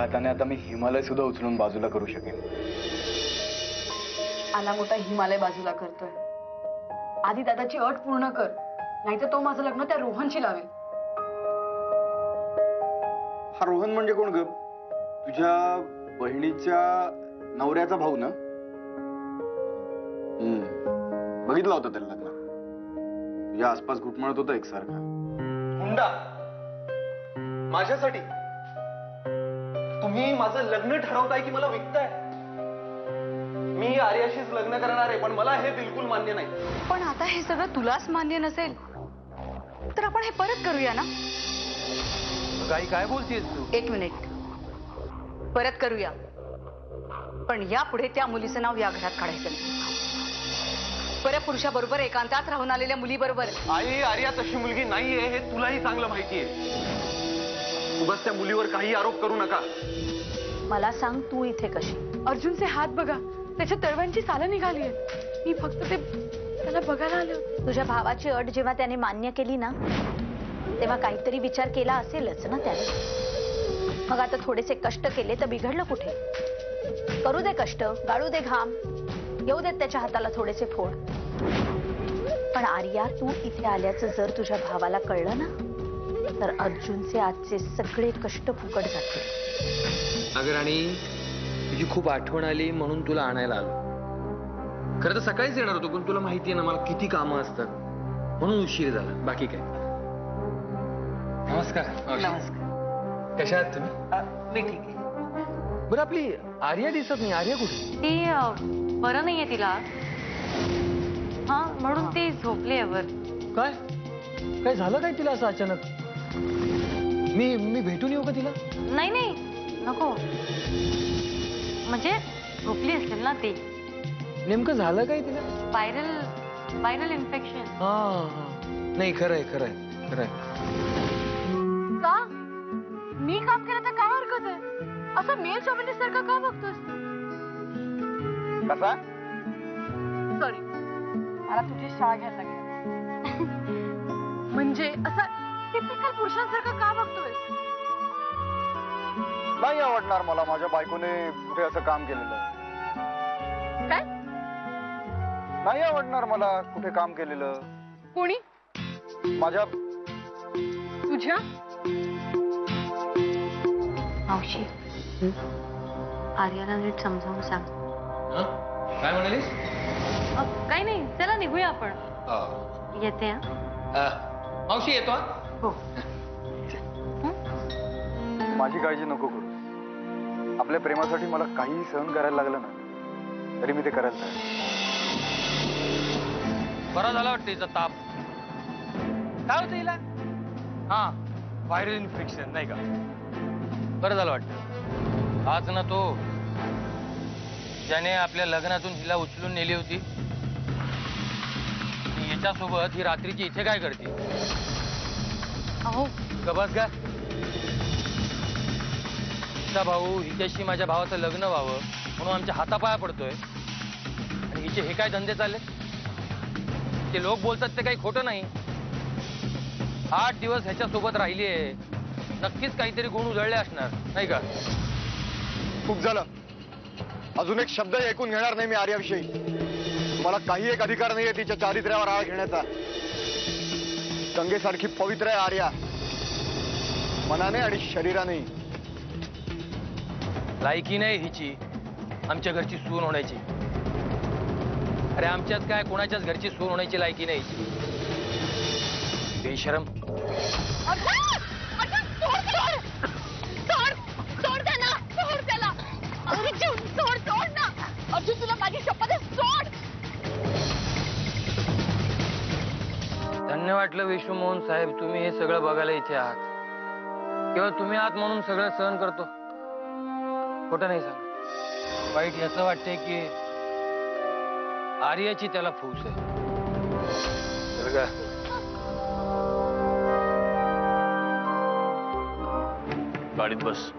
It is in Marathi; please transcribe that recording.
हाताने आता मी हिमालय सुद्धा उचलून बाजूला करू शकेन. आला मोठा हिमालय बाजूला करतोय. आधी दादाची अट पूर्ण कर, नाहीतर तो माझं लग्न त्या रोहनशी लावेल. हा रोहन म्हणजे कोण ग? तुझ्या बहिणीच्या नवऱ्याचा भाऊ ना? बघितला होता त्याला लग्न. तुझ्या आसपास घुटमळत होता एकसारखा. हुंडा माझ्यासाठी तुम्ही माझं लग्न ठरवताय की मला विकताय? मी आर्याशीच लग्न करणार आहे, पण मला हे बिलकुल मान्य नाही. पण आता हे सगळं तुलाच मान्य नसेल तर आपण हे परत करूया ना? काही काय बोलतेस तू? एक मिनिट. परत करूया, पण यापुढे त्या मुलीचं नाव या घरात काढायचं नाही. परपुरुषाबरोबर एकांतात राहून आलेल्या मुलीबरोबर. आई, आर्या तशी मुलगी नाहीये हे तुलाही चांगलं माहितीये. उगाच त्या मुलीवर काही आरोप करू नका. मला सांग, तू इथे कशी? अर्जुनचे हात बघा, त्याच्या तळव्यांची सालं निघाली. मी फक्त ते त्याला बघायला आले होते. तुझ्या भावाची अट जेव्हा त्याने मान्य केली ना, तेव्हा काहीतरी विचार केला असेलच ना त्याने. मग आता थोडेसे कष्ट केले तर बिघडलं कुठे? करू दे कष्ट, गाळू दे घाम, येऊ देत त्याच्या हाताला थोडेसे फोड. पण आर्या, तू इथे आल्याचं जर तुझ्या भावाला कळलं ना, तर अर्जुनचे आजचे सगळे कष्ट फुकट जातील. अगं राणी, तुझी खूप आठवण आली म्हणून तुला आणायला आलो. खरं तर सकाळीच येणार होतो, पण तुला माहितीये ना मला किती कामं असतात, म्हणून उशीर झाला. बाकी काय. नमस्कार. नमस्कार. कशा आहात तुम्ही? मी ठीक आहे. बरं, आपली आर्या दिसत नाही. आर्या कुठे? ती बरं नाहीये तिला. हा, म्हणून ती झोपली वर. काय काय झालं काय तिला असं अचानक? मी भेटून येऊ का तिला? नाही नाही, नको. म्हणजे झोपली असेल ना ती. नेमकं झालं काय तिला? Viral infection. हा, नाही, खरंय खरंय खरंय. का? मी काम केलं तर काय हरकत आहे? असं मेल शॉपिंगसारखं का बघतोस? कसा? सॉरी, मला तुझी शाळा घ्यायला लागेल. म्हणजे असं टिपिकल पुरुषांसारखं का बघतोय? नाही आवडणार मला माझ्या बायकोने कुठे असं काम केलेलं. काय? नाही आवडणार मला कुठे काम केलेलं. कोणी? माझ्या तुझ्या? मावशी, आर्याला नीट समजावून सांग. काय म्हणालीस? काही नाही, चला निघूया आपण. येते. मावशी येतो. हो. माझी काळजी नको करू. आपल्या प्रेमासाठी मला काहीही सहन करायला लागलं ना, तरी मी ते करायला तयार. बरा झाला वाटतं तिचा ताप. काय होतं हिला? हा, व्हायरल इन्फेक्शन नाही का? बरं झालं वाटतं. आज ना तो ज्याने आपल्या लग्नातून हिला उचलून नेली होती, याच्यासोबत ही रात्रीची इथे काय करते? अहो, बस का? हिचा भाऊ, हिच्याशी माझ्या भावाचं लग्न व्हावं म्हणून आमच्या हातापाया पडतोय, आणि हिचे हे काय धंदे चालले? ते लोक बोलतात ते काही खोटं नाही. 8 दिवस ह्याच्यासोबत राहिलीये, नक्कीच काहीतरी गुण उधळले असणार, नाही का? खूप झालं. अजून एक शब्द ऐकून घेणार नाही मी आर्याविषयी. मला काही एक अधिकार नाहीये तिच्या चारित्र्यावर आळा घेण्याचा. गंगेसारखी पवित्र आहे आर्या, मनाने आणि शरीराने. लायकी नाही हिची आमच्या घरची सून होण्याची. अरे आमच्याच काय, कोणाच्याच घरची सून होण्याची लायकी नाही हिची. बेशरम. अर्जुन, तुला माझी शपथ आहे, सोड. धन्य वाटलं विश्वमोहन साहेब, तुम्ही हे सगळं बघायला इथे आहात. केवळ तुम्ही आहात म्हणून सगळं सहन करतो. खोटं नाही सांग. वाईट याचं वाटतंय की आर्याची त्याला फूस आहे. तर का गाडीत बस.